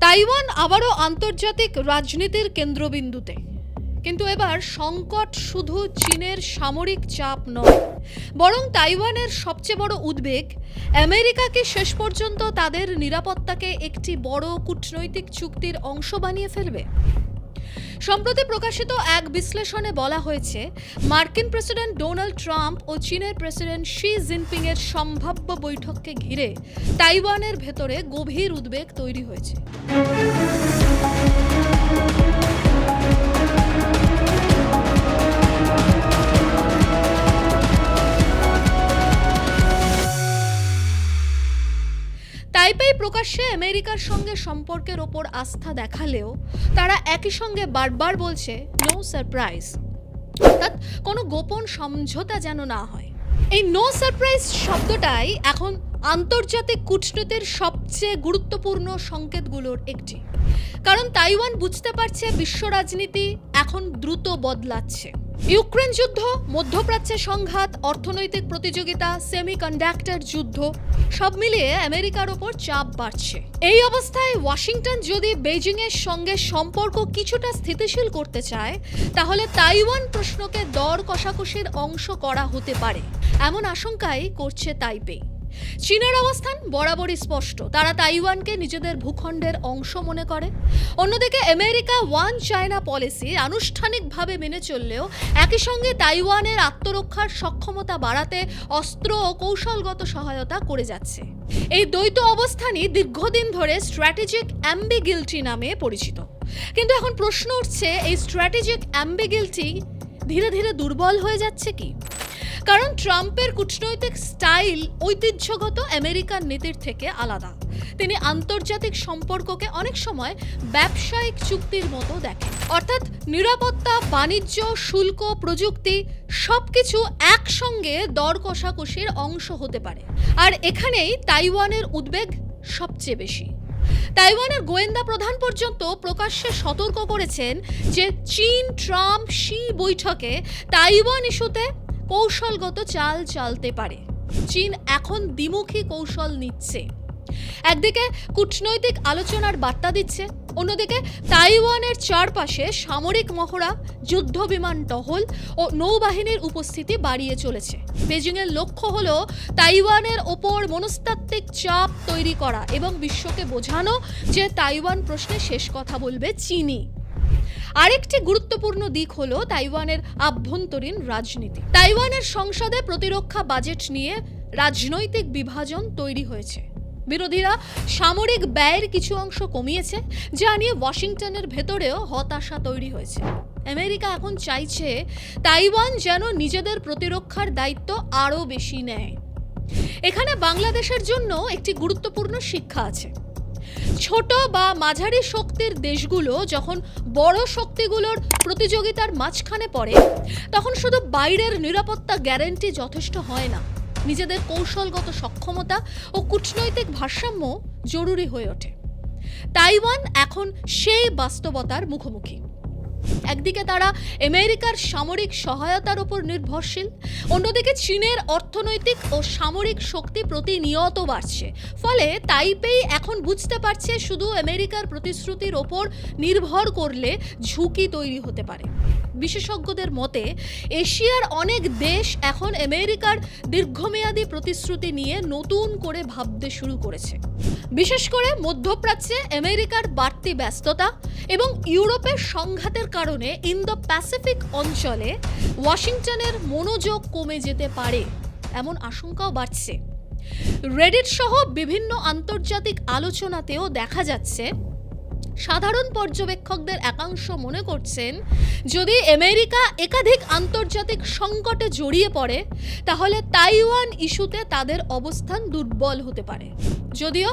Taiwan আবারও আন্তর্জাতিক রাজনীতির কেন্দ্রবিন্দুতে, কিন্তু এবার সংকট শুধু চীনের সামরিক চাপ নয়, বরং তাইওয়ানের সবচেয়ে বড় উদ্বেগ আমেরিকাকে শেষ পর্যন্ত তাদের নিরাপত্তাকে একটি বড় কূটনৈতিক চুক্তির অংশ বানিয়ে ফেলবে। সম্প্রতি প্রকাশিত এক বিশ্লেষণে বলা হয়েছে, মার্কিন প্রেসিডেন্ট ডোনাল্ড ট্রাম্প ও চীনের প্রেসিডেন্ট শি জিনপিং এর সম্ভাব্য বৈঠককে ঘিরে তাইওয়ানের ভেতরে গভীর উদ্বেগ তৈরি হয়েছে। তাইপেই প্রকাশ্যে আমেরিকার সঙ্গে সম্পর্কের ওপর আস্থা দেখালেও তারা একই সঙ্গে বারবার বলছে নো সারপ্রাইজ, অর্থাৎ কোনো গোপন সমঝোতা যেন না হয়। এই নো সারপ্রাইজ শব্দটাই এখন আন্তর্জাতিক কূটনীতির সবচেয়ে গুরুত্বপূর্ণ সংকেতগুলোর একটি, কারণ তাইওয়ান বুঝতে পারছে বিশ্ব রাজনীতি এখন দ্রুত বদলাচ্ছে। ইউক্রেন যুদ্ধ, মধ্যপ্রাচ্যে সংঘাত, অর্থনৈতিক প্রতিযোগিতা, সেমিকন্ডাক্টর যুদ্ধ সব মিলিয়ে আমেরিকার ওপর চাপ বাড়ছে। এই অবস্থায় ওয়াশিংটন যদি বেজিং এর সঙ্গে সম্পর্ক কিছুটা স্থিতিশীল করতে চায়, তাহলে তাইওয়ান প্রশ্নকে দর কষাকষির অংশ করা হতে পারে, এমন আশঙ্কাই করছে তাইপেই। চীনের অবস্থান বরাবরই স্পষ্ট, তারা তাইওয়ানকে নিজেদের ভূখণ্ডের অংশ মনে করে। অন্যদিকে আমেরিকা ওয়ান চায়না পলিসি আনুষ্ঠানিকভাবে মেনে চললেও একই সঙ্গে তাইওয়ানের আত্মরক্ষার সক্ষমতা বাড়াতে অস্ত্র ও কৌশলগত সহায়তা করে যাচ্ছে। এই দ্বৈত অবস্থানই দীর্ঘদিন ধরে স্ট্র্যাটেজিক অ্যাম্বিগিলিটি নামে পরিচিত। কিন্তু এখন প্রশ্ন উঠছে, এই স্ট্র্যাটেজিক অ্যাম্বিগিলিটি ধীরে ধীরে দুর্বল হয়ে যাচ্ছে কি? কারণ ট্রাম্পের কূটনৈতিক স্টাইল ঐতিহ্যগত আমেরিকান নীতির থেকে আলাদা। তিনি আন্তর্জাতিক সম্পর্ককে অনেক সময় ব্যবসায়িক চুক্তির মতো দেখেন, অর্থাৎ নিরাপত্তা, বাণিজ্য, শুল্ক, প্রযুক্তি সবকিছু একসঙ্গে দর কষাকষির অংশ হতে পারে। আর এখানেই তাইওয়ানের উদ্বেগ সবচেয়ে বেশি। তাইওয়ানের গোয়েন্দা প্রধান পর্যন্ত প্রকাশ্যে সতর্ক করেছেন যে চীন ট্রাম্প শি বৈঠকে তাইওয়ান ইস্যুতে কৌশলগত চাল চালতে পারে। চীন এখন দ্বিমুখী কৌশল নিচ্ছে, একদিকে কূটনৈতিক আলোচনার বার্তা দিচ্ছে, অন্যদিকে তাইওয়ানের চারপাশে সামরিক মহড়া, যুদ্ধ বিমান টহল ও নৌবাহিনীর উপস্থিতি বাড়িয়ে চলেছে। বেজিংয়ের লক্ষ্য হলো তাইওয়ানের ওপর মনস্তাত্ত্বিক চাপ তৈরি করা এবং বিশ্বকে বোঝানো যে তাইওয়ান প্রশ্নে শেষ কথা বলবে চীনই। আরেকটি গুরুত্বপূর্ণ দিক হলো তাইওয়ানের আভ্যন্তরীণ রাজনীতি। তাইওয়ানের সংসদে প্রতিরক্ষা বাজেট নিয়ে রাজনৈতিক বিভাজন তৈরি হয়েছে। বিরোধীরা সামরিক ব্যয়ের কিছু অংশ কমিয়েছে, যা নিয়ে ওয়াশিংটনের ভেতরেও হতাশা তৈরি হয়েছে। আমেরিকা এখন চাইছে তাইওয়ান যেন নিজেদের প্রতিরক্ষার দায়িত্ব আরও বেশি নেয়। এখানে বাংলাদেশের জন্য একটি গুরুত্বপূর্ণ শিক্ষা আছে। ছোট বা মাঝারি শক্তির দেশগুলো যখন বড় শক্তিগুলোর প্রতিযোগিতার মাঝখানে পড়ে, তখন শুধু বাইরের নিরাপত্তা গ্যারান্টি যথেষ্ট হয় না, নিজেদের কৌশলগত সক্ষমতা ও কূটনৈতিক ভারসাম্য জরুরি হয়ে ওঠে। তাইওয়ান এখন সেই বাস্তবতার মুখোমুখি। একদিকে তারা আমেরিকার সামরিক সহায়তার উপর নির্ভরশীল, অন্যদিকে চীনের অর্থনৈতিক ও সামরিক শক্তি প্রতিনিয়ত বাড়ছে। ফলে তাইপেই এখন বুঝতে পারছে শুধু আমেরিকার প্রতিশ্রুতির ওপর নির্ভর করলে ঝুঁকি তৈরি হতে পারে। বিশেষজ্ঞদের মতে এশিয়ার অনেক দেশ এখন আমেরিকার দীর্ঘমেয়াদী প্রতিশ্রুতি নিয়ে নতুন করে ভাবতে শুরু করেছে। বিশেষ করে মধ্যপ্রাচ্যে আমেরিকার বাড়তি ব্যস্ততা এবং ইউরোপের সংঘাতের কারণে ইন্দো প্যাসিফিক অঞ্চলে ওয়াশিংটনের মনোযোগ কমে যেতে পারে, এমন আশঙ্কাও বাড়ছে। রেডিট সহ বিভিন্ন আন্তর্জাতিক আলোচনাতেও দেখা যাচ্ছে সাধারণ পর্যবেক্ষকদের একাংশ মনে করছেন, যদি আমেরিকা একাধিক আন্তর্জাতিক সংকটে জড়িয়ে পড়ে, তাহলে তাইওয়ান ইস্যুতে তাদের অবস্থান দুর্বল হতে পারে। যদিও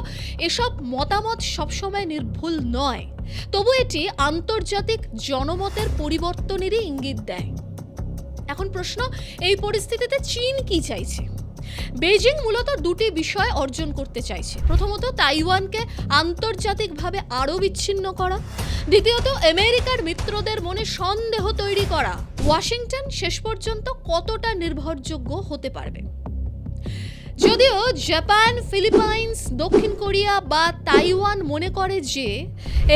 এসব মতামত সবসময় নির্ভুল নয়, তবু এটি আন্তর্জাতিক জনমতের পরিবর্তনেরই ইঙ্গিত দেয়। এখন প্রশ্ন, এই পরিস্থিতিতে চীন কি চাইছে? বেজিং মূলত দুটি বিষয় অর্জন করতে চাইছে। প্রথমত, তাইওয়ানকে আন্তর্জাতিকভাবে আরও বিচ্ছিন্ন করা। দ্বিতীয়ত, আমেরিকার মিত্রদের মনে সন্দেহ তৈরি করা, ওয়াশিংটন শেষ পর্যন্ত কতটা নির্ভরযোগ্য হতে পারবে। যদিও জাপান, ফিলিপাইন্স, দক্ষিণ কোরিয়া বা তাইওয়ান মনে করে যে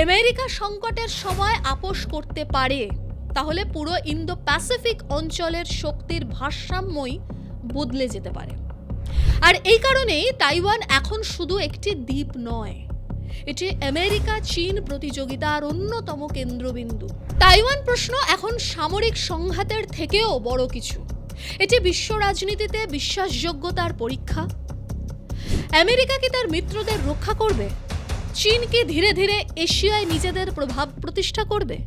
আমেরিকা সংকটের সময় আপোস করতে পারে, তাহলে পুরো ইন্দো প্যাসিফিক অঞ্চলের শক্তির ভারসাম্যই বদলে যেতে পারে। আর এই কারণেই তাইওয়ান এখন শুধু একটি দ্বীপ নয়, এটি আমেরিকা চীন প্রতিযোগিতার অন্যতম কেন্দ্রবিন্দু। তাইওয়ান প্রশ্ন এখন সামরিক সংঘাতের থেকেও বড় কিছু। এটি বিশ্ব রাজনীতিতে বিশ্বাসযোগ্যতার পরীক্ষা। আমেরিকা কি তার মিত্রদের রক্ষা করবে? চীন কি ধীরে ধীরে এশিয়ায় নিজেদের প্রভাব প্রতিষ্ঠা করবে?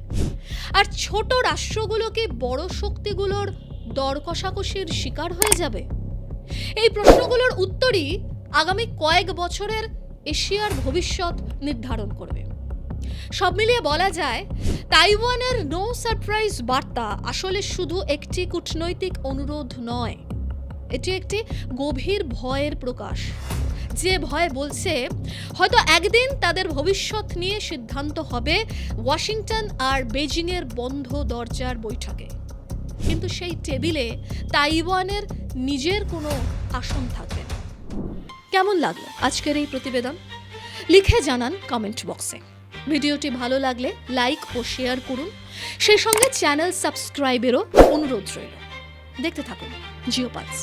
আর ছোট রাষ্ট্রগুলো কি বড় শক্তিগুলোর দর কষাকষির শিকার হয়ে যাবে? এই প্রশ্নগুলোর উত্তরই আগামী কয়েক বছরের এশিয়ার ভবিষ্যৎ নির্ধারণ করবে। সব মিলিয়ে বলা যায়, তাইওয়ানের নো সারপ্রাইজ বার্তা আসলে শুধু একটি কূটনৈতিক অনুরোধ নয়, এটি একটি গভীর ভয়ের প্রকাশ, যে ভয় বলছে হয়তো একদিন তাদের ভবিষ্যৎ নিয়ে সিদ্ধান্ত হবে ওয়াশিংটন আর বেজিংয়ের বন্ধ দরজার বৈঠকে, কিন্তু সেই টেবিলে তাইওয়ানের নিজের কোনো আসন থাকবে না। কেমন লাগলো আজকের এই প্রতিবেদন? লিখে জানান কমেন্ট বক্সে। ভিডিওটি ভালো লাগলে লাইক ও শেয়ার করুন, সেই সঙ্গে চ্যানেল সাবস্ক্রাইবেরও অনুরোধ রইল। দেখতে থাকুন জিওপালস।